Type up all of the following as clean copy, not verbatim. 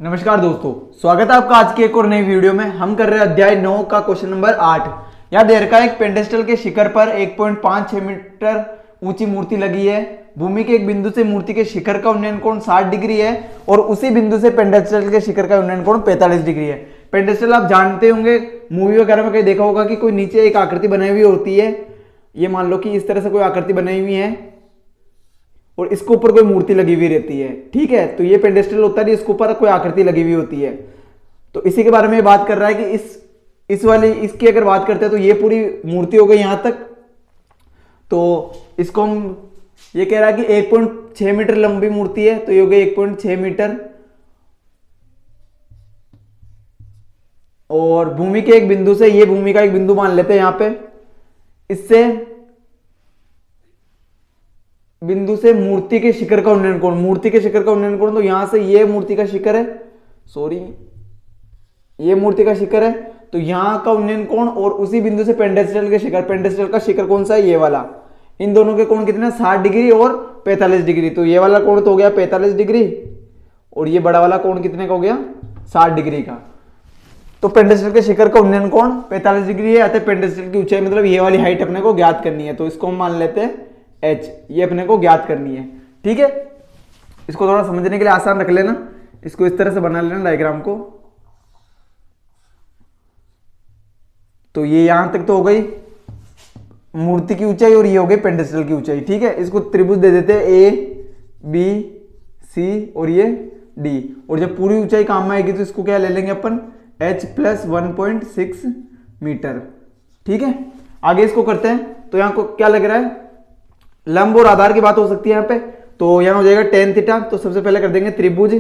नमस्कार दोस्तों, स्वागत है आपका आज की एक और नई वीडियो में। हम कर रहे हैं अध्याय 9 का क्वेश्चन नंबर 8। यहाँ दे रखा है एक पेडेस्टल के शिखर पर 1.56 मीटर ऊंची मूर्ति लगी है। भूमि के एक बिंदु से मूर्ति के शिखर का उन्नयन कोण 60 डिग्री है और उसी बिंदु से पेडेस्टल के शिखर का उन्नयन कोण 45 डिग्री है। पेडेस्टल आप जानते होंगे, मूवी वगैरह में कहीं देखा होगा कि कोई नीचे एक आकृति बनाई हुई होती है। ये मान लो कि इस तरह से कोई आकृति बनाई हुई है और इसके ऊपर कोई मूर्ति लगी हुई रहती है। ठीक है, तो ये पेडेस्टल होता है, इसके ऊपर कोई आकृति लगी हुई होती है। तो इसी के बारे में बात कर रहा है कि इसकी अगर बात करते हैं तो ये पूरी मूर्ति हो गई यहां तक। तो इसको हम ये कह रहा है कि 1.6 मीटर लंबी मूर्ति है, तो ये हो गई 1.6 मीटर। और भूमि के एक बिंदु से, ये भूमि का एक बिंदु मान लेते हैं यहां पे, इससे बिंदु से मूर्ति के शिखर का उन्नयन कोण, मूर्ति के शिखर का उन्नयन कोण, तो यहां से ये मूर्ति का शिखर है, ये मूर्ति का शिखर है, तो यहां का उन्नयन कोण और उसी बिंदु से पेडेस्टल के शिखर, पेडेस्टल का शिखर कौन सा है, ये वाला। इन दोनों के कोण कितने, 60 डिग्री और 45 डिग्री। तो ये वाला कोण तो हो गया 45 डिग्री और ये बड़ा वाला कोण कितने का हो गया, 60 डिग्री का। तो पेडेस्टल के शिखर का उन्नयन कोण 45 डिग्री है। अतः पेडेस्टल की ऊंचाई मतलब ये वाली हाइट अपने को ज्ञात करनी है, तो इसको हम मान लेते हैं h, ये अपने को ज्ञात करनी है। ठीक है, इसको थोड़ा समझने के लिए आसान रख लेना, इसको इस तरह से बना लेना डायग्राम को। तो ये यहां तक तो हो गई मूर्ति की ऊंचाई और ये हो गई पेडेस्टल की ऊंचाई। ठीक है, इसको त्रिभुज दे देते हैं ए बी सी और ये डी, और जब पूरी ऊंचाई काम में आएगी तो इसको क्या ले लेंगे अपन, h + 1.6 मीटर। ठीक है, आगे इसको करते हैं। तो यहां को क्या लग रहा है, लंब और आधार की बात हो सकती है यहाँ पे। तो यहां हो जाएगा tan थीटा। तो सबसे पहले कर देंगे त्रिभुज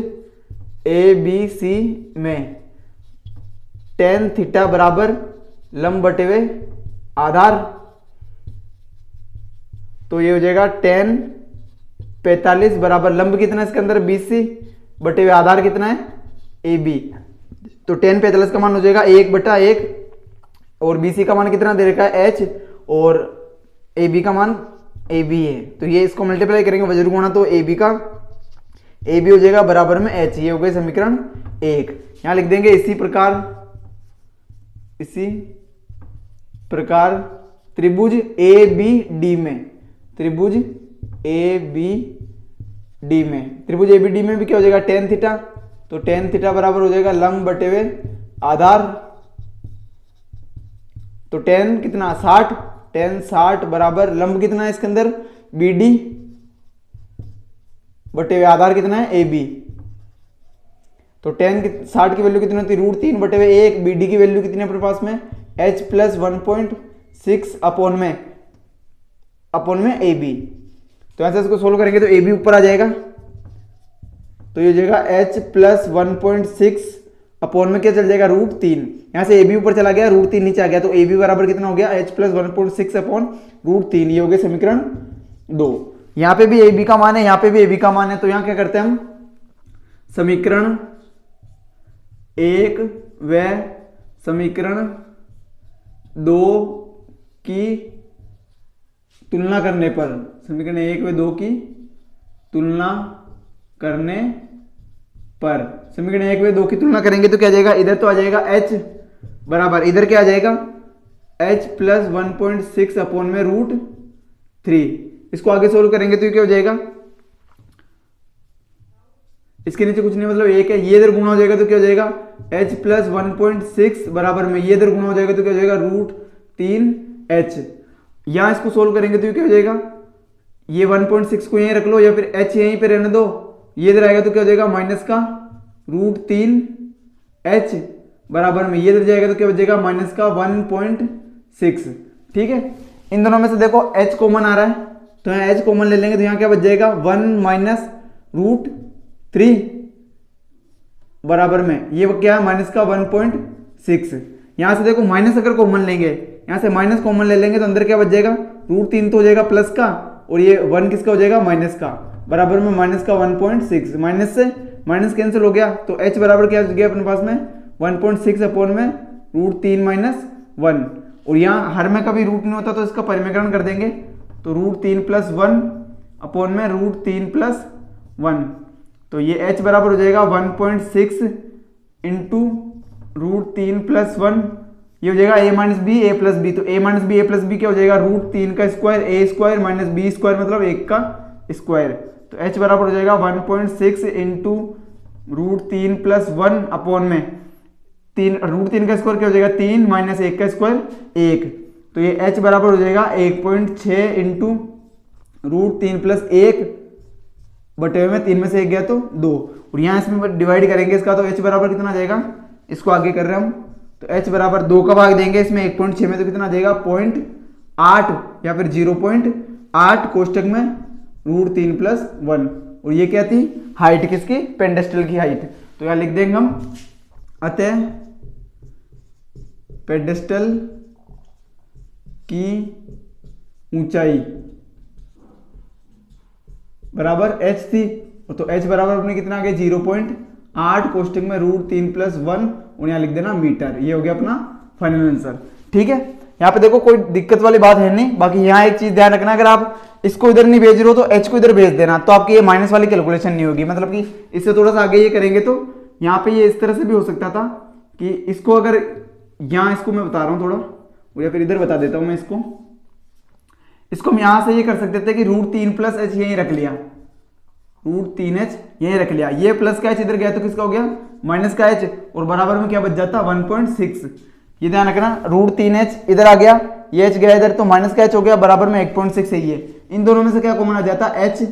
ए बी सी में tan थीटा बराबर लंब बटे हुए आधार। तो ये हो जाएगा tan 45 बराबर लंब कितना है इसके अंदर, BC बटे हुए आधार कितना है, AB। तो tan 45 का मान हो जाएगा 1/1 और BC का मान कितना दे रखा है, H, और AB का मान AB है। तो ये इसको मल्टीप्लाई करेंगे वज्र गुणा, तो AB हो जाएगा बराबर में H। ये हो गई समीकरण 1। यहां लिख देंगे इसी प्रकार त्रिभुज ABD में, त्रिभुज ABD में भी क्या हो जाएगा, tan थीटा। तो tan थीटा बराबर हो जाएगा लंब बटे हुए आधार। तो tan कितना, 60, tan 60 बराबर लंब कितना है इसके अंदर, BD बटे हुए आधार कितना है, AB। तो tan 60 की वैल्यू कितनी होती है, √3 बटे हुए 1। BD की वैल्यू कितनी है अपने पास में, H + 1.6 अपॉन में AB। तो ऐसे इसको सोल्व करेंगे तो AB ऊपर आ जाएगा, तो ये हो जाएगा H + 1.6 अपॉन में क्या चल जाएगा, √3। यहां से AB ऊपर चला गया, √3 नीचे आ गया, तो AB बराबर कितना हो गया, H + 1.6 अपॉन √3। ये हो गया समीकरण 2। यहां पे भी AB का मान है, यहां पे भी AB का मान है। तो यहां क्या करते हैं हम, समीकरण 1 व समीकरण 2 की तुलना करने पर, समीकरण 1 व 2 की तुलना करने पर, समीकरण 1 व 2 की तुलना करेंगे तो क्या जाएगा, इधर तो आ जाएगा H बराबर, इधर क्या आ जाएगा, H + 1.6 अपॉन में √3। इसको आगे सोल्व करेंगे तो ये क्या हो जाएगा, इसके नीचे कुछ नहीं मतलब 1 है, ये इधर गुणा हो जाएगा तो क्या हो जाएगा, H + 1.6 बराबर में ये इधर गुणा हो जाएगा तो क्या हो जाएगा, √3H। यहां इसको सोल्व करेंगे तो ये क्या हो जाएगा, ये 1.6 को यहीं रख लो या फिर H यहीं पे रहने दो, ये इधर आएगा तो क्या हो जाएगा, माइनस का √3H बराबर में ये इधर जाएगा तो क्या बचेगा, माइनस का 1.6। ठीक है, इन दोनों में से देखो H कॉमन आ रहा है, तो यहाँ H कॉमन ले लेंगे तो यहाँ क्या बच जाएगा, 1 - √3 बराबर में ये क्या है, माइनस का 1.6। यहां से देखो माइनस अगर कॉमन लेंगे, यहां से माइनस कॉमन ले लेंगे तो अंदर क्या बच जाएगा, √3 तो हो जाएगा प्लस का और ये 1 किसका हो जाएगा, माइनस का, बराबर में माइनस का 1.6। माइनस से माइनस कैंसिल हो गया तो H बराबर क्या हो गया अपने पास में, 1.6 अपॉन में √3 - 1। और यहाँ हर में कभी रूट नहीं होता तो इसका परिमेकरण कर देंगे, तो √3 + 1 अपॉन में √3 + 1। तो ये h बराबर हो जाएगा 1.6 इंटू √3+1, ये हो जाएगा a minus B A plus B. तो a minus B A plus B क्या हो जाएगा, √3 का square a square minus B square मतलब 1 का स्क्वायर। तो h बराबर हो जाएगा 1.6 इंटू √3+1 अपॉन में √3 का स्क्वायर क्या हो जाएगा 3 माइनस 1 का स्क्वायर 1। तो ये h बराबर हो जाएगा 1.6 इंटू √3+1 बटे में 3 में से 1 गया तो 2, और यहाँ इसमें डिवाइड करेंगे इसका, तो h बराबर कितना आ जाएगा, इसको आगे कर रहे हैं हम, तो h बराबर 2 का भाग देंगे इसमें 1.6 में तो कितना आ जाएगा 0.8 या फिर 0.8 कोष्टक में √3+1। और ये क्या थी, हाइट किसकी, पेडेस्टल की हाइट। तो यहाँ लिख देंगे हम, अतः पेडेस्टल की ऊंचाई बराबर h थी, तो h बराबर अपने कितना आ गया 0.8 कोष्टक में √3+1, और यहाँ लिख देना मीटर। ये हो गया अपना फाइनल आंसर। ठीक है, यहाँ पे देखो कोई दिक्कत वाली बात है नहीं। बाकी यहाँ एक चीज ध्यान रखना, अगर आप इसको इधर नहीं भेज रहे हो तो h को इधर भेज देना, तो आपकी ये माइनस वाली कैलकुलेशन नहीं होगी। मतलब कि इससे थोड़ा सा आगे ये करेंगे तो यहाँ पे ये इस तरह से भी हो सकता था कि इसको अगर यहाँ, इसको मैं बता रहा हूँ थोड़ा, या फिर इधर बता देता हूँ मैं इसको हम यहाँ से ये कर सकते थे कि √3+h यहीं रख लिया, √3h यहीं रख लिया, ये प्लस का h इधर गया तो किसका हो गया, माइनस का h, और बराबर में क्या बच जाता 1.6। ये ध्यान रखना, √3h इधर आ गया, ये h गया इधर तो माइनस का h हो गया, बराबर में 1.6 है ये, इन दोनों में से क्या कॉमन आ जाता h,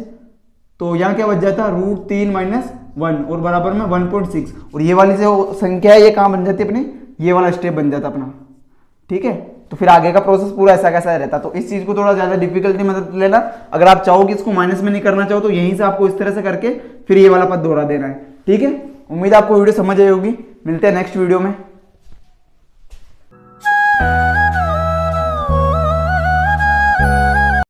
तो यहाँ क्या बच जाता √3-1 और बराबर में 1.6, और ये वाली जो संख्या है ये कहाँ बन जाती है अपनी, ये वाला स्टेप बन जाता अपना। ठीक है, तो फिर आगे का प्रोसेस पूरा ऐसा कैसा रहता। तो इस चीज को थोड़ा ज्यादा डिफिकल्टी मदद लेना, अगर आप चाहो कि इसको माइनस में नहीं करना चाहो तो यहीं से आपको इस तरह से करके फिर ये वाला पद दोहरा देना है। ठीक है, उम्मीद है आपको वीडियो समझ आई होगी। मिलते हैं नेक्स्ट वीडियो में।